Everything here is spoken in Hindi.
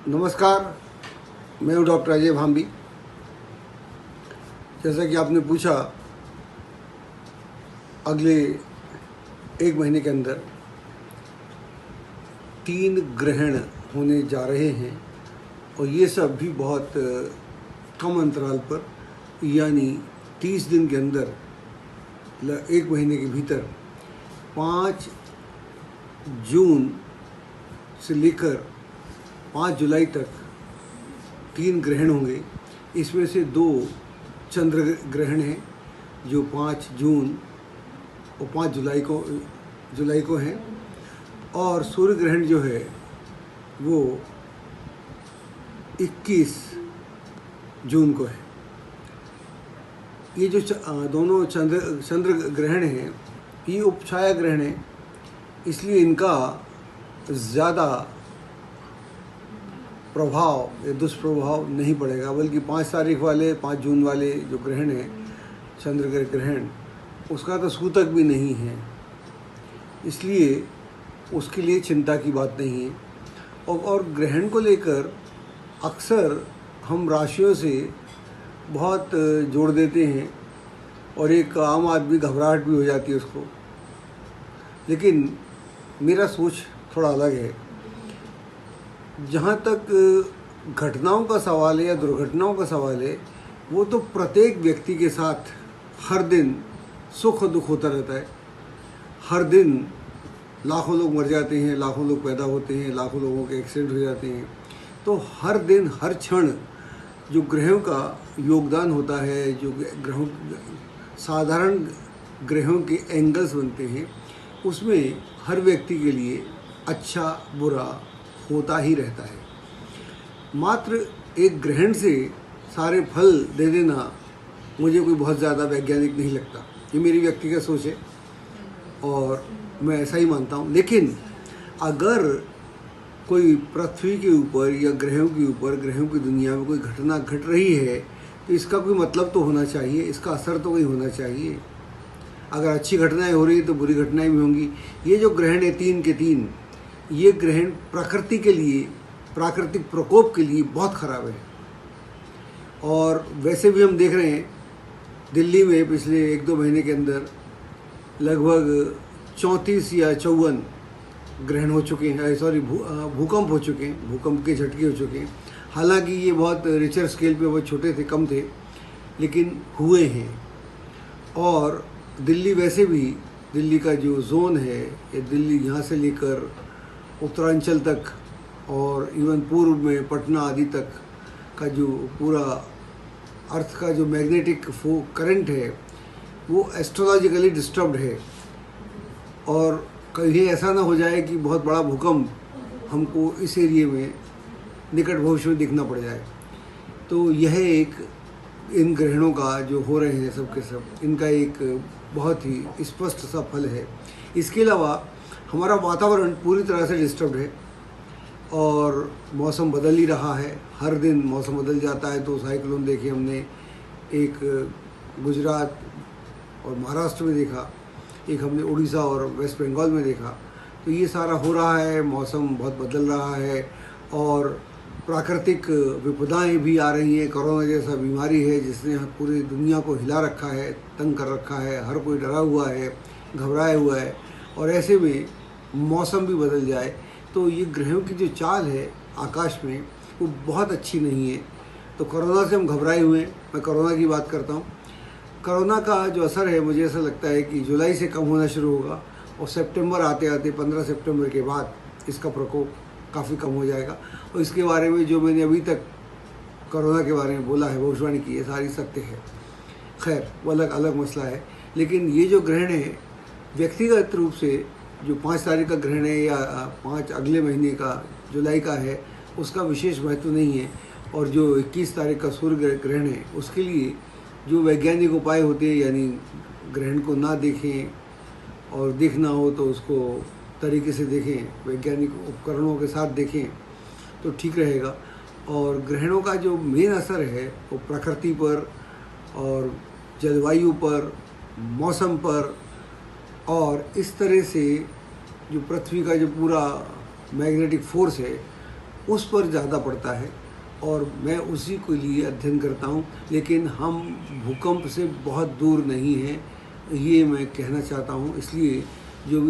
नमस्कार, मैं हूँ डॉक्टर अजय भांबी। जैसा कि आपने पूछा, अगले एक महीने के अंदर 3 ग्रहण होने जा रहे हैं और ये सब भी बहुत कम अंतराल पर, यानी 30 दिन के अंदर, एक महीने के भीतर 5 जून से लेकर 5 जुलाई तक 3 ग्रहण होंगे। इसमें से 2 चंद्र ग्रहण हैं जो 5 जून और 5 जुलाई को हैं, और सूर्य ग्रहण जो है वो 21 जून को है। ये जो दोनों चंद्र ग्रहण हैं ये उपछाया ग्रहण है, इसलिए इनका ज़्यादा प्रभाव या दुष्प्रभाव नहीं पड़ेगा, बल्कि 5 तारीख वाले 5 जून वाले जो ग्रहण है, चंद्र ग्रहण, उसका तो सूतक भी नहीं है, इसलिए उसके लिए चिंता की बात नहीं है। और ग्रहण को लेकर अक्सर हम राशियों से बहुत जोड़ देते हैं और एक आम आदमी घबराहट भी हो जाती है उसको, लेकिन मेरा सोच थोड़ा अलग है। जहाँ तक घटनाओं का सवाल है या दुर्घटनाओं का सवाल है, वो तो प्रत्येक व्यक्ति के साथ हर दिन सुख और दुख होता रहता है। हर दिन लाखों लोग मर जाते हैं, लाखों लोग पैदा होते हैं, लाखों लोगों के एक्सीडेंट हो जाते हैं। तो हर दिन हर क्षण जो ग्रहों का योगदान होता है, जो ग्रहों साधारण ग्रहों के एंगल्स बनते हैं, उसमें हर व्यक्ति के लिए अच्छा बुरा होता ही रहता है। मात्र एक ग्रहण से सारे फल दे देना मुझे कोई बहुत ज़्यादा वैज्ञानिक नहीं लगता। ये मेरी व्यक्तिगत सोच है और मैं ऐसा ही मानता हूँ। लेकिन अगर कोई पृथ्वी के ऊपर या ग्रहों के ऊपर, ग्रहों की दुनिया में कोई घटना घट रही है, तो इसका कोई मतलब तो होना चाहिए, इसका असर तो कोई होना चाहिए। अगर अच्छी घटनाएं हो रही है तो बुरी घटनाएं भी होंगी। ये जो ग्रहण है 3 के 3, ये ग्रहण प्रकृति के लिए, प्राकृतिक प्रकोप के लिए बहुत खराब है। और वैसे भी हम देख रहे हैं दिल्ली में पिछले 1-2 महीने के अंदर लगभग 34 या 54 ग्रहण हो चुके हैं, भूकंप हो चुके हैं, भूकंप के झटके हो चुके हैं। हालांकि ये बहुत रिचर स्केल पे, बहुत छोटे थे, कम थे, लेकिन हुए हैं। और दिल्ली वैसे भी, दिल्ली का जो जोन है, ये दिल्ली यहाँ से लेकर उत्तरांचल तक और इवन पूर्व में पटना आदि तक का जो पूरा अर्थ का जो मैग्नेटिक करंट है, वो एस्ट्रोलॉजिकली डिस्टर्ब्ड है। और कहीं ऐसा ना हो जाए कि बहुत बड़ा भूकंप हमको इस एरिए में निकट भविष्य में दिखना पड़ जाए। तो यह एक इन ग्रहणों का जो हो रहे हैं सब के सब, इनका एक बहुत ही स्पष्ट सा फल है। इसके अलावा हमारा वातावरण पूरी तरह से डिस्टर्ब्ड है और मौसम बदल ही रहा है। हर दिन मौसम बदल जाता है। तो साइक्लोन देखे हमने, एक गुजरात और महाराष्ट्र में देखा, एक हमने उड़ीसा और वेस्ट बंगाल में देखा। तो ये सारा हो रहा है, मौसम बहुत बदल रहा है और प्राकृतिक विपदाएं भी आ रही हैं। कोरोना जैसा बीमारी है जिसने पूरी दुनिया को हिला रखा है, तंग कर रखा है, हर कोई डरा हुआ है, घबराया हुआ है। और ऐसे में मौसम भी बदल जाए तो ये ग्रहों की जो चाल है आकाश में, वो बहुत अच्छी नहीं है। तो कोरोना से हम घबराए हुए हैं। मैं कोरोना की बात करता हूँ। कोरोना का जो असर है, मुझे ऐसा लगता है कि जुलाई से कम होना शुरू होगा और सितंबर आते आते 15 सितंबर के बाद इसका प्रकोप काफ़ी कम हो जाएगा। और इसके बारे में जो मैंने अभी तक कोरोना के बारे में बोला है, भविष्यवाणी की है, सारी सत्य है। खैर, वो अलग मसला है। लेकिन ये जो ग्रहण है, व्यक्तिगत रूप से जो 5 तारीख का ग्रहण है या 5 अगले महीने का जुलाई का है, उसका विशेष महत्व नहीं है। और जो 21 तारीख का सूर्य ग्रहण है, उसके लिए जो वैज्ञानिक उपाय होते हैं, यानी ग्रहण को ना देखें और देखना हो तो उसको तरीके से देखें, वैज्ञानिक उपकरणों के साथ देखें तो ठीक रहेगा। और ग्रहणों का जो मेन असर है वो प्रकृति पर और जलवायु पर, मौसम पर, और इस तरह से जो पृथ्वी का जो पूरा मैग्नेटिक फोर्स है उस पर ज़्यादा पड़ता है और मैं उसी के लिए अध्ययन करता हूँ। लेकिन हम भूकंप से बहुत दूर नहीं हैं, ये मैं कहना चाहता हूँ। इसलिए जो भी